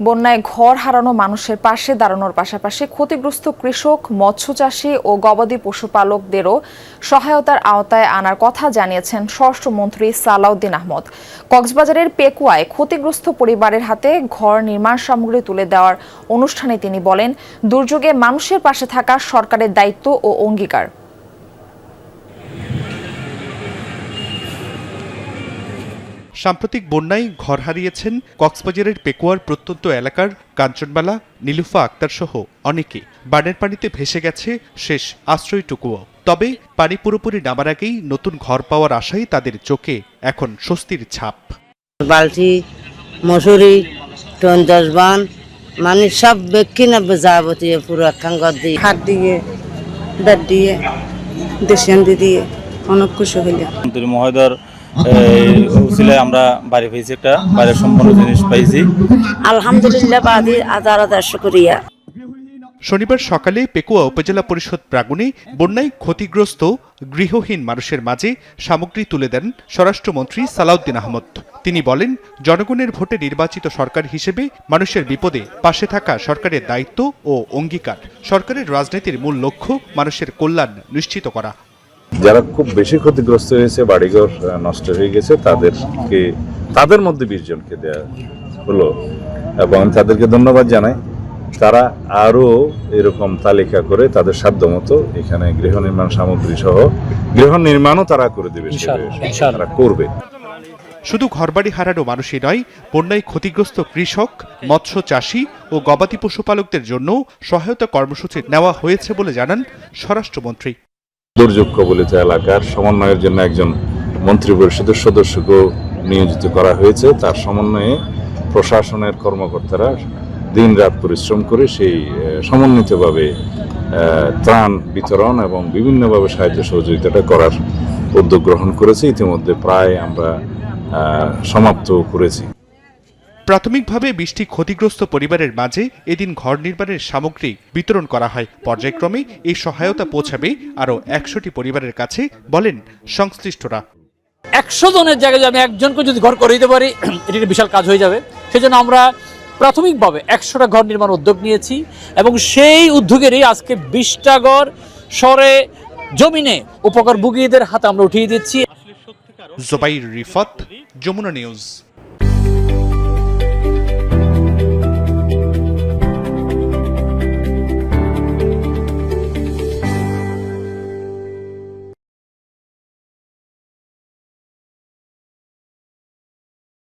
বন্যায় ঘর হারানো মানুষের পাশে দাঁড়ানোর পাশাপাশি ক্ষতিগ্রস্ত কৃষক, মৎস্য চাষী ও গবাদি পশুপালকদেরও সহায়তার আওতায় আনার কথা জানিয়েছেন স্বরাষ্ট্রমন্ত্রী সালাউদ্দিন আহমদ। কক্সবাজারের পেকুয়ায় ক্ষতিগ্রস্ত পরিবারের হাতে ঘর নির্মাণ সামগ্রী তুলে দেওয়ার অনুষ্ঠানে তিনি বলেন, দুর্যোগে মানুষের পাশে থাকা সরকারের দায়িত্ব ও অঙ্গীকার। সাম্প্রতিক বন্যায় ঘর হারিয়েছেন কক্সবাজারের পেকুয়ার প্রত্যন্ত এলাকার কাঞ্চনবালা, নীলুফা আক্তার সহ অনেকে। বানের পানিতে ভেসে গেছে শেষ আশ্রয়টুকুও। তবে পানি পুরোপুরি নামার আগেই নতুন ঘর পাওয়ার আশায় তাদের চোখে এখন স্বস্তির ছাপ। বালতি, মশুরি, টন 10 বান মানে সব বেকি না যাবতীয় পুরো কাঙ্গর দিয়ে হাত দিয়ে বেড দিয়ে দেশিয়ান দিয়ে অনেক খুশি হইলাম। মন্ত্রী মহোদয়ের উসিলায় আমরা বাড়ি পেয়েছি, একটা বাড়ির সম্পূর্ণ জিনিস পাইছি। আলহামদুলিল্লাহ, বাদি আদার শুকরিয়া। শনিবার সকালে পেকুয়া উপজেলা পরিষদ প্রাঙ্গণে বন্যায় ক্ষতিগ্রস্ত গৃহহীন মানুষের মাঝে সামগ্রী তুলে দেন স্বরাষ্ট্রমন্ত্রী সালাউদ্দিন আহমদ। তিনি বলেন, জনগণের ভোটে নির্বাচিত সরকার হিসেবে মানুষের বিপদে পাশে থাকা সরকারের দায়িত্ব ও অঙ্গীকার। সরকারের রাজনীতির মূল লক্ষ্য মানুষের কল্যাণ নিশ্চিত করা। যারা খুব বেশি ক্ষতিগ্রস্ত হয়েছে, বাড়িঘর নষ্ট হয়ে গেছে, তাদের মধ্যে 20 জনকে দেওয়া হলো এবং আমি তাদেরকে ধন্যবাদ জানাই। তারা আরো এরকম তালিকা করে তাদের সাধ্যমতো এখানে গৃহ নির্মাণ সামগ্রী সহ গৃহ নির্মাণও তারা করে দেবে, তারা করবে। শুধু ঘরবাড়ি হারানো মানুষই নয়, বন্যায় ক্ষতিগ্রস্ত কৃষক, মৎস্য চাষী ও গবাদি পশুপালকদের জন্য সহায়তা কর্মসূচি নেওয়া হয়েছে বলে জানান স্বরাষ্ট্রমন্ত্রী। দুর্যোগ কবলিত এলাকার সমন্বয়ের জন্য একজন মন্ত্রিপরিষদের সদস্যকেও নিয়োজিত করা হয়েছে। তার সমন্বয়ে প্রশাসনের কর্মকর্তারা দিনরাত পরিশ্রম করে সেই সমন্বিতভাবে ত্রাণ বিতরণ এবং বিভিন্নভাবে সাহায্য সহযোগিতাটা করার উদ্যোগ গ্রহণ করেছে। ইতিমধ্যে প্রায় আমরা সমাপ্ত করেছি। প্রাথমিকভাবে 20টি ক্ষতিগ্রস্ত পরিবারের মাঝে এদিন ঘর নির্মাণের সামগ্রী বিতরণ করা হয়। পর্যায়ক্রমে এই সহায়তা পৌঁছাবে আরও 100টি পরিবারের কাছে বলেন সংশ্লিষ্টরা। 100 জনের জায়গায় আমি একজনকে যদি ঘর করে দিতে পারি, এটি একটা বিশাল কাজ হয়ে যাবে। সেজন্য আমরা প্রাথমিকভাবে 100টা ঘর নির্মাণ উদ্যোগ নিয়েছি এবং সেই উদ্যোগেরই আজকে 20টা ঘর শহরে জমিনে উপকার ভোগীদের হাতে আমরা উঠিয়ে দিচ্ছি। জুবাইর রিফাত, যমুনা নিউজ।